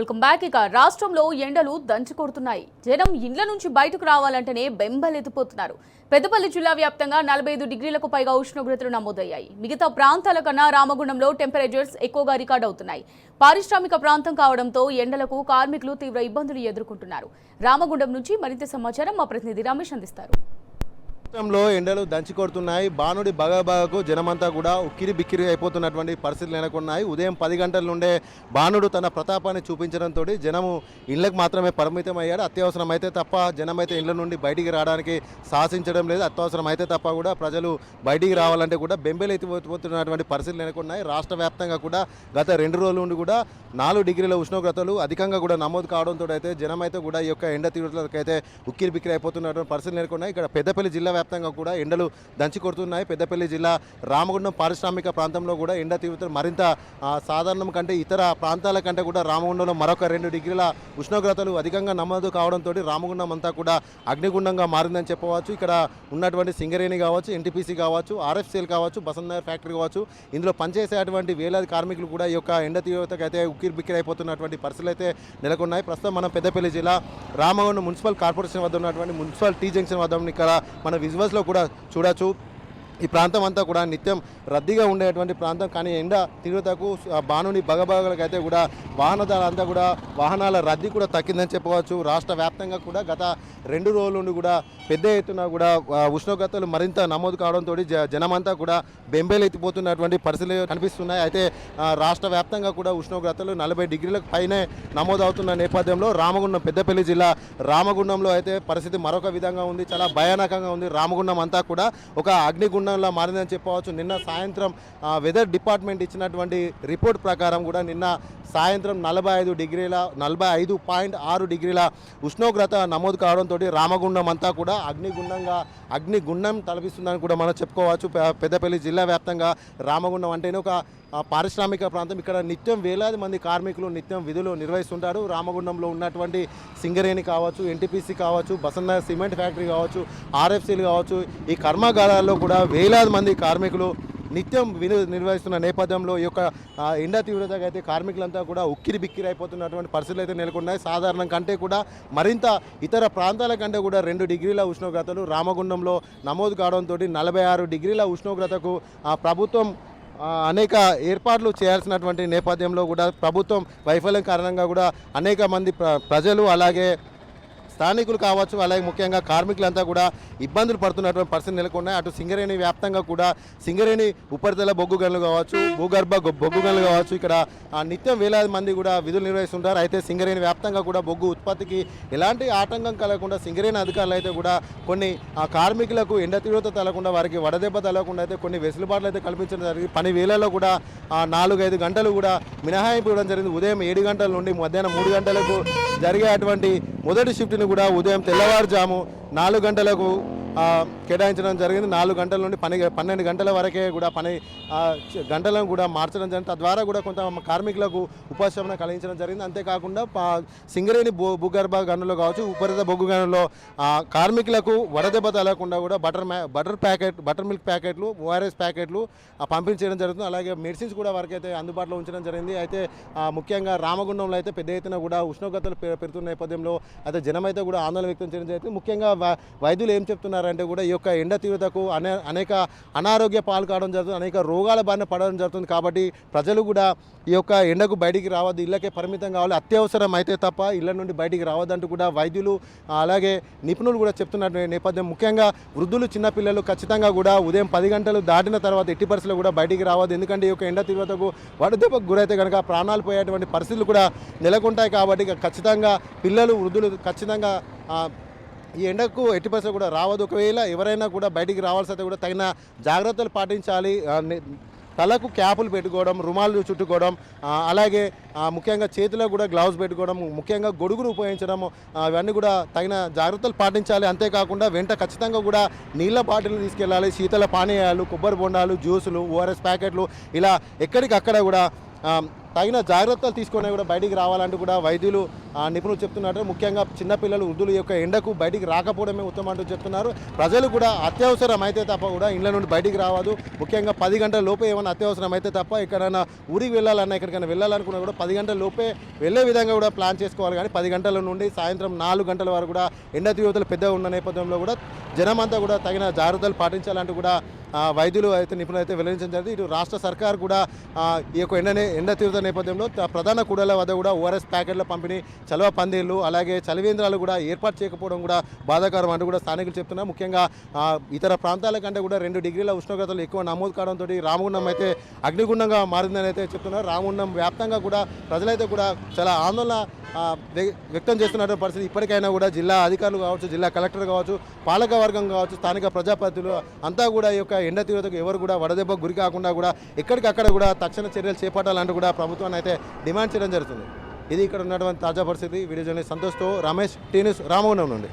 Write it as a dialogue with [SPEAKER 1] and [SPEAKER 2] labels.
[SPEAKER 1] Welcome back. ఇక రాష్ట్రంలో ఎండలు దంచుకొడుతున్నాయి. జనం ఇండ్ల నుంచి బయటకు రావాలంటేనే బెంబలెత్తిపోతున్నారు. పెద్దపల్లి జిల్లా వ్యాప్తంగా 45 డిగ్రీలకు పైగా ఉష్ణోగ్రతలు నమోదయ్యాయి. మిగతా ప్రాంతాల కన్నా రామగుండంలో టెంపరేచర్స్ ఎక్కువగా రికార్డ్ అవుతున్నాయి. పారిశ్రామిక ప్రాంతం కావడంతో ఎండలకు కార్మికులు తీవ్ర ఇబ్బందులు ఎదుర్కొంటున్నారు. రామగుండం నుంచి మరింత సమాచారం మా ప్రతినిధి రమేష్ అందిస్తారు.
[SPEAKER 2] రాష్ట్రంలో ఎండలు దంచి కొడుతున్నాయి. బానుడి బగబగకు జనమంతా కూడా ఉక్కిరి బిక్కిరి అయిపోతున్నటువంటి పరిస్థితులు నెలకొన్నాయి. ఉదయం 10 గంటల నుండే బానుడు తన ప్రతాపాన్ని చూపించడంతో జనము ఇళ్లకు మాత్రమే పరిమితం అయ్యాడు. అత్యవసరం అయితే తప్ప జనమైతే ఇళ్ల నుండి బయటికి రావడానికి సాహసించడం లేదు. అత్యవసరం అయితే తప్ప కూడా ప్రజలు బయటికి రావాలంటే కూడా బెంబేలెత్తిపోతున్నటువంటి పరిస్థితులు నెలకొన్నాయి. రాష్ట్ర వ్యాప్తంగా కూడా గత 2 రోజుల నుండి కూడా 4 డిగ్రీల ఉష్ణోగ్రతలు అధికంగా కూడా నమోదు కావడంతో అయితే జనమైతే కూడా ఈ యొక్క ఎండ తీవ్రతలకైతే ఉక్కిరి బిక్కిరి అయిపోతున్నటువంటి పరిస్థితులు నెలకొన్నాయి. ఇక్కడ పెద్దపల్లి జిల్లా వ్యాప్తంగా కూడా ఎండలు దంచి కొడుతున్నాయి. పెద్దపల్లి జిల్లా రామగుండం పారిశ్రామిక ప్రాంతంలో కూడా ఎండ తీవ్రతలు మరింత సాధారణం కంటే ఇతర ప్రాంతాల కంటే కూడా రామగుండంలో మరొక 2 డిగ్రీల ఉష్ణోగ్రతలు అధికంగా నమోదు కావడంతో రామగుండం అంతా కూడా అగ్నిగుండంగా మారిందని చెప్పవచ్చు. ఇక్కడ ఉన్నటువంటి సింగరేణి కావచ్చు, ఎన్టీపీసీ కావచ్చు, ఆర్ఎఫ్సీఎల్ కావచ్చు, బసంత్ నగర్ ఫ్యాక్టరీ కావచ్చు, ఇందులో పనిచేసేటువంటి వేలాది కార్మికులు కూడా ఈ యొక్క ఎండ తీవ్రతకు అయితే ఉక్కిరి బిక్కిరి అయిపోతున్నటువంటి పరిస్థితులు అయితే నెలకొన్నాయి. ప్రస్తుతం మనం పెద్దపల్లి జిల్లా రామగుండం మున్సిపల్ కార్పొరేషన్ వద్ద ఉన్నటువంటి మున్సిపల్ టీ జంక్షన్ వద్ద ఇక్కడ మన విజువల్స్లో కూడా చూడొచ్చు. ఈ ప్రాంతం అంతా కూడా నిత్యం రద్దీగా ఉండేటువంటి ప్రాంతం. కానీ ఎండ తీవ్రతకు బానుని బగబగలకు అయితే కూడా వాహనదారులంతా కూడా వాహనాల రద్దీ కూడా తగ్గిందని చెప్పవచ్చు. రాష్ట్ర వ్యాప్తంగా కూడా గత 2 రోజుల నుండి కూడా పెద్ద ఎత్తున కూడా ఉష్ణోగ్రతలు మరింత నమోదు కావడంతో జనమంతా కూడా బెంబేలెత్తిపోతున్నటువంటి పరిస్థితులు కనిపిస్తున్నాయి. అయితే రాష్ట్ర వ్యాప్తంగా కూడా ఉష్ణోగ్రతలు 40 డిగ్రీలకు పైనే నమోదవుతున్న నేపథ్యంలో రామగుండం పెద్దపల్లి జిల్లా రామగుండంలో అయితే పరిస్థితి మరొక విధంగా ఉంది. చాలా భయానకంగా ఉంది. రామగుండం అంతా కూడా ఒక అగ్నిగుండం మారిందని చెప్పవచ్చు. నిన్న సాయంత్రం వెదర్ డిపార్ట్మెంట్ ఇచ్చినటువంటి రిపోర్ట్ ప్రకారం కూడా నిన్న సాయంత్రం 45.6 డిగ్రీల ఉష్ణోగ్రత నమోదు కావడంతో రామగుండం అంతా కూడా అగ్నిగుండం తలపిస్తుందని కూడా మనం చెప్పుకోవచ్చు. పెద్దపల్లి జిల్లా వ్యాప్తంగా రామగుండం అంటేనే ఒక పారిశ్రామిక ప్రాంతం. ఇక్కడ నిత్యం వేలాది మంది కార్మికులు నిత్యం విధులు నిర్వహిస్తుంటారు. రామగుండంలో ఉన్నటువంటి సింగరేణి కావచ్చు, ఎన్టీపీసీ కావచ్చు, బసంత్ నగర్ సిమెంట్ ఫ్యాక్టరీ కావచ్చు, ఆర్ఎఫ్సీలు కావచ్చు, ఈ కర్మాగారాల్లో కూడా వేలాది మంది కార్మికులు నిత్యం విధులు నిర్వహిస్తున్న నేపథ్యంలో ఈ యొక్క ఎండ తీవ్రతగా అయితే కార్మికులంతా కూడా ఉక్కిరి బిక్కిరి అయిపోతున్నటువంటి పరిస్థితులు అయితే నెలకొన్నాయి. సాధారణం కంటే కూడా మరింత ఇతర ప్రాంతాల కంటే కూడా 2 డిగ్రీల ఉష్ణోగ్రతలు రామగుండంలో నమోదు కావడంతో 46 డిగ్రీల ఉష్ణోగ్రతకు ప్రభుత్వం అనేక ఏర్పాట్లు చేయాల్సినటువంటి నేపథ్యంలో కూడా ప్రభుత్వం వైఫల్యం కారణంగా కూడా అనేక మంది ప్రజలు అలాగే స్థానికులు కావచ్చు, అలాగే ముఖ్యంగా కార్మికులంతా కూడా ఇబ్బందులు పడుతున్నటువంటి పరిస్థితి నెలకొన్నాయి. అటు సింగరేణి వ్యాప్తంగా కూడా సింగరేణి ఉపరితల బొగ్గు గనులు కావచ్చు, భూగర్భ బొగ్గు గనులు కావచ్చు, ఇక్కడ నిత్యం వేలాది మంది కూడా విధులు నిర్వహిస్తుంటారు. అయితే సింగరేణి వ్యాప్తంగా కూడా బొగ్గు ఉత్పత్తికి ఎలాంటి ఆటంకం కలగకుండా సింగరేణి అధికారులు అయితే కూడా కొన్ని కార్మికులకు ఎండ తీవ్రత తగలకుండా వారికి వడదెబ్బ తగలకుండా అయితే కొన్ని వెసులుబాట్లు అయితే కల్పించడం జరిగింది. పని వేళల్లో కూడా 4-5 గంటలు కూడా మినహాయింపు ఇవ్వడం జరిగింది. ఉదయం 7 గంటల నుండి మధ్యాహ్నం 3 గంటలకు జరిగేటువంటి మొదటి షిఫ్ట్ని కూడా ఉదయం తెల్లవారుజాము 4 గంటలకు కేటాయించడం జరిగింది. 4 గంటల నుండి 12 గంటల వరకే కూడా పని గంటలను కూడా మార్చడం జరిగింది. తద్వారా కూడా కొంత కార్మికులకు ఉపశమనం కలిగించడం జరిగింది. అంతేకాకుండా సింగరేణి భూగర్భ గనులు కావచ్చు, ఉపరితల బొగ్గు గనుల్లో కార్మికులకు వడదెబ్బ తగలకుండా కూడా బటర్ మిల్క్ ప్యాకెట్లు, ఓఆర్ఎస్ ప్యాకెట్లు పంపించడం జరుగుతుంది. అలాగే మెడిసిన్స్ కూడా వారికైతే అందుబాటులో ఉంచడం జరిగింది. అయితే ముఖ్యంగా రామగుండంలో అయితే పెద్ద ఎత్తున కూడా ఉష్ణోగ్రతలు పెరుగుతున్న నేపథ్యంలో అయితే జనమైతే కూడా ఆందోళన వ్యక్తం చేయడం జరుగుతుంది. ముఖ్యంగా వైద్యులు ఏం చెప్తున్నారంటే కూడా ఈ యొక్క ఎండ తీవ్రతకు అనేక అనారోగ్య పాలు కావడం జరుగుతుంది, అనేక రోగాల బారిన పడడం జరుగుతుంది. కాబట్టి ప్రజలు కూడా ఈ యొక్క ఎండకు బయటికి రావద్దు, ఇళ్ళకే పరిమితం కావాలి, అత్యవసరం అయితే తప్ప ఇళ్ళ నుండి బయటికి రావద్దంటూ కూడా వైద్యులు అలాగే నిపుణులు కూడా చెప్తున్న నేపథ్యం. ముఖ్యంగా వృద్ధులు, చిన్నపిల్లలు ఖచ్చితంగా కూడా ఉదయం 10 గంటలు దాటిన తర్వాత ఎట్టి పరిస్థితుల్లో కూడా బయటికి రావద్దు. ఎందుకంటే ఈ యొక్క ఎండ తీవ్రతకు వడదెబ్బకు గురైతే కనుక ప్రాణాలు పోయేటువంటి పరిస్థితులు కూడా నెలకొంటాయి. కాబట్టి ఖచ్చితంగా పిల్లలు, వృద్ధులు ఖచ్చితంగా ఈ ఎండకు ఎట్టి పరిస్థితులు కూడా రావద్దు. ఒకవేళ ఎవరైనా కూడా బయటికి రావాల్సి అయితే కూడా తగిన జాగ్రత్తలు పాటించాలి. తలకు క్యాపులు పెట్టుకోవడం, రుమాలు చుట్టుకోవడం, అలాగే ముఖ్యంగా చేతులకు కూడా గ్లౌజ్ పెట్టుకోవడం, ముఖ్యంగా గొడుగును ఉపయోగించడం, ఇవన్నీ కూడా తగిన జాగ్రత్తలు పాటించాలి. అంతేకాకుండా వెంట ఖచ్చితంగా కూడా నీళ్ళ బాటిల్ని తీసుకెళ్ళాలి. శీతల పానీయాలు, కొబ్బరి బొండాలు, జ్యూసులు, ఓఆర్ఎస్ ప్యాకెట్లు ఇలా ఎక్కడికక్కడ కూడా తగిన జాగ్రత్తలు తీసుకొని కూడా బయటికి రావాలంటూ కూడా వైద్యులు నిపుణులు చెప్తున్నారు. ముఖ్యంగా చిన్నపిల్లలు వృద్ధులు యొక్క ఎండకు బయటికి రాకపోవడమే ఉత్తమం అంటూ చెప్తున్నారు. ప్రజలు కూడా అత్యవసరం అయితే తప్ప కూడా ఇళ్ళ నుండి బయటికి రావద్దు. ముఖ్యంగా 10 గంటల లోపే ఏమైనా అత్యవసరం అయితే తప్ప ఎక్కడైనా ఊరికి వెళ్ళాలన్నా ఎక్కడికైనా వెళ్ళాలనుకున్నా కూడా 10 గంటల లోపే వెళ్ళే విధంగా కూడా ప్లాన్ చేసుకోవాలి. కానీ 10 గంటల నుండి సాయంత్రం 4 గంటల వరకు కూడా ఎండ తీవ్రతలు పెద్దగా ఉన్న నేపథ్యంలో కూడా జనమంతా కూడా తగిన జాగ్రత్తలు పాటించాలంటూ కూడా వైద్యులు అయితే నిపుణులు అయితే వెల్లడించడం జరిగింది. ఇటు రాష్ట్ర సర్కార్ కూడా ఈ యొక్క ఎండ తీవ్రత నేపథ్యంలో ప్రధాన కూడళ్ల వద్ద కూడా ఓఆర్ఎస్ ప్యాకెట్ల పంపిణీ, చలవ పందిళ్లు, అలాగే చలివేంద్రాలు కూడా ఏర్పాటు చేయకపోవడం కూడా బాధాకరం అంటూ కూడా స్థానికులు చెప్తున్నారు. ముఖ్యంగా ఇతర ప్రాంతాల కంటే కూడా 2 డిగ్రీల ఉష్ణోగ్రతలు ఎక్కువ నమోదు కావడంతో రామగుండం అయితే అగ్నిగుండంగా మారిందని అయితే చెప్తున్నారు. రామగుండం వ్యాప్తంగా కూడా ప్రజలైతే కూడా చాలా ఆందోళన వ్యక్తం చేస్తున్న పరిస్థితి. ఇప్పటికైనా కూడా జిల్లా అధికారులు కావచ్చు, జిల్లా కలెక్టర్ కావచ్చు, పాలక వర్గం కావచ్చు, స్థానిక ప్రజాప్రతినిధులు అంతా కూడా ఈ యొక్క ఎండ తీవ్రతకు ఎవరు కూడా వడదెబ్బకు గురి కాకుండా కూడా ఎక్కడికక్కడ కూడా తక్షణ చర్యలు చేపట్టాలంటూ కూడా ప్రభుత్వాన్ని అయితే డిమాండ్ చేయడం జరుగుతుంది. ఇది ఇక్కడ ఉన్నటువంటి తాజా పరిస్థితి. వీడియో జర్నలిస్ట్ సంతోష్తో రమేష్, టీ న్యూస్, రామగుండం నుండి.